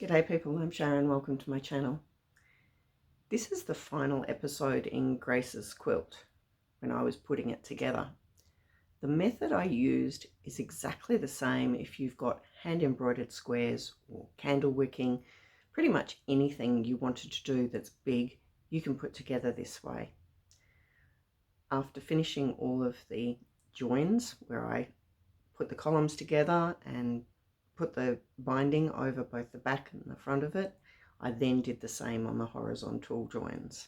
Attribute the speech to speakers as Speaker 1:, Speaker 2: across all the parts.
Speaker 1: G'day people, I'm Sharon, welcome to my channel. This is the final episode in Grace's quilt when I was putting it together. The method I used is exactly the same if you've got hand embroidered squares or candle wicking, pretty much anything you wanted to do that's big, you can put together this way. After finishing all of the joins where I put the columns together and put the binding over both the back and the front of it, I then did the same on the horizontal joins.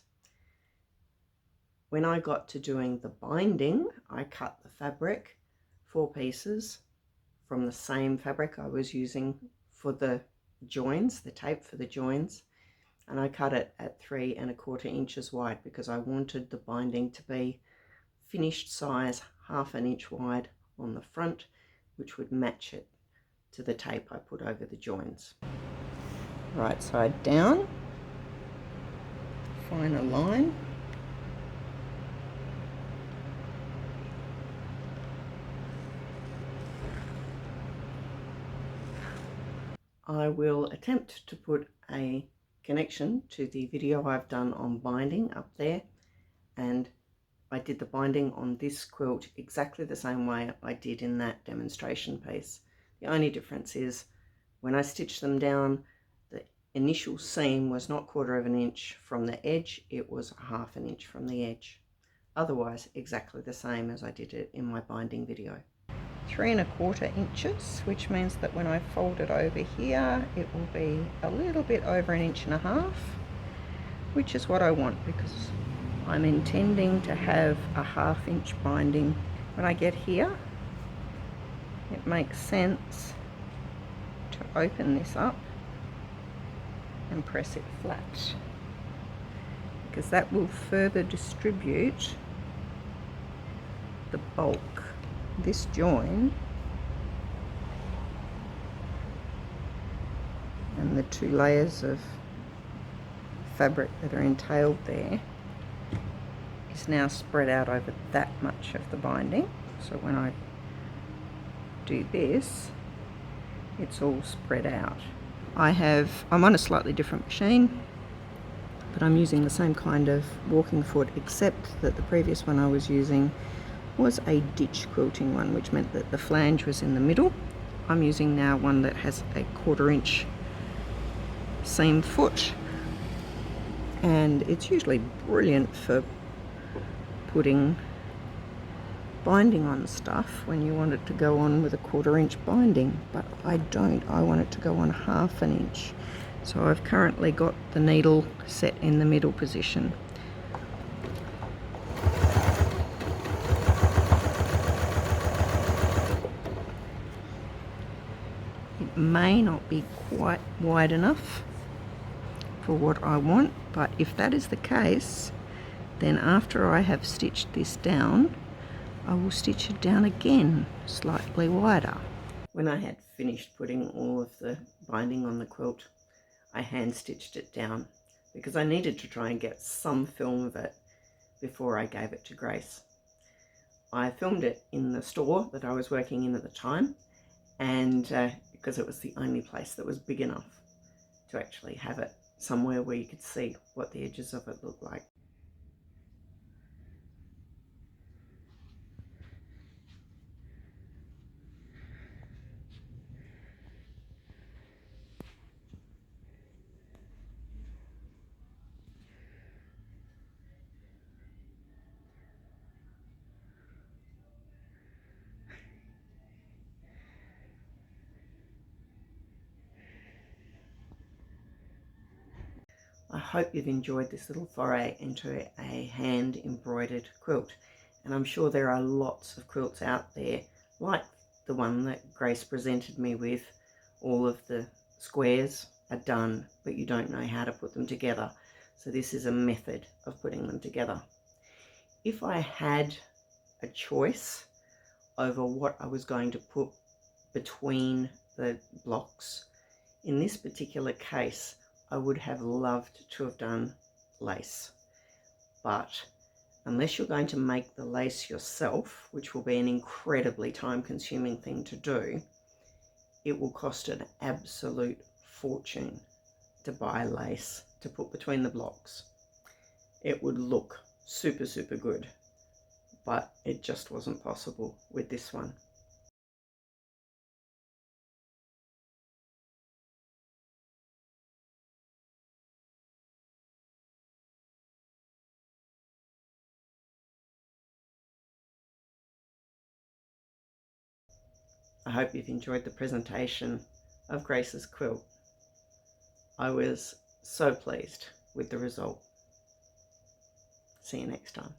Speaker 1: When I got to doing the binding, I cut the fabric 4 pieces from the same fabric I was using for the joins, the tape for the joins, and I cut it at 3 1/4 inches wide because I wanted the binding to be finished size 1/2 inch wide on the front, which would match it to the tape I put over the joins. Right side down, fine a line, I will attempt to put a connection to the video I've done on binding up there, and I did the binding on this quilt exactly the same way I did in that demonstration piece. The only difference is when I stitched them down, the initial seam was not 1/4 inch from the edge, it was 1/2 inch from the edge. Otherwise, exactly the same as I did it in my binding video. 3 1/4 inches, which means that when I fold it over here, it will be a little bit over 1.5 inches, which is what I want because I'm intending to have a 1/2 inch binding. When I get here, it makes sense to open this up and press it flat because that will further distribute the bulk. This join and the 2 layers of fabric that are entailed there is now spread out over that much of the binding. So when I do this, it's all spread out. I'm on a slightly different machine, but I'm using the same kind of walking foot, except that the previous one I was using was a ditch quilting one, which meant that the flange was in the middle. I'm using now one that has a 1/4 inch seam foot, and it's usually brilliant for putting binding on stuff when you want it to go on with a 1/4 inch binding, but I don't. I want it to go on 1/2 inch. So I've currently got the needle set in the middle position. It may not be quite wide enough for what I want, but if that is the case, then after I have stitched this down, I will stitch it down again slightly wider. When I had finished putting all of the binding on the quilt, I hand stitched it down because I needed to try and get some film of it before I gave it to Grace. I filmed it in the store that I was working in at the time, and because it was the only place that was big enough to actually have it somewhere where you could see what the edges of it looked like. I hope you've enjoyed this little foray into a hand embroidered quilt, and I'm sure there are lots of quilts out there like the one that Grace presented me with. All of the squares are done, but you don't know how to put them together, so this is a method of putting them together. If I had a choice over what I was going to put between the blocks, in this particular case I would have loved to have done lace, but unless you're going to make the lace yourself, which will be an incredibly time-consuming thing to do, it will cost an absolute fortune to buy lace to put between the blocks. It would look super, super good, but it just wasn't possible with this one. I hope you've enjoyed the presentation of Grace's quilt. I was so pleased with the result. See you next time.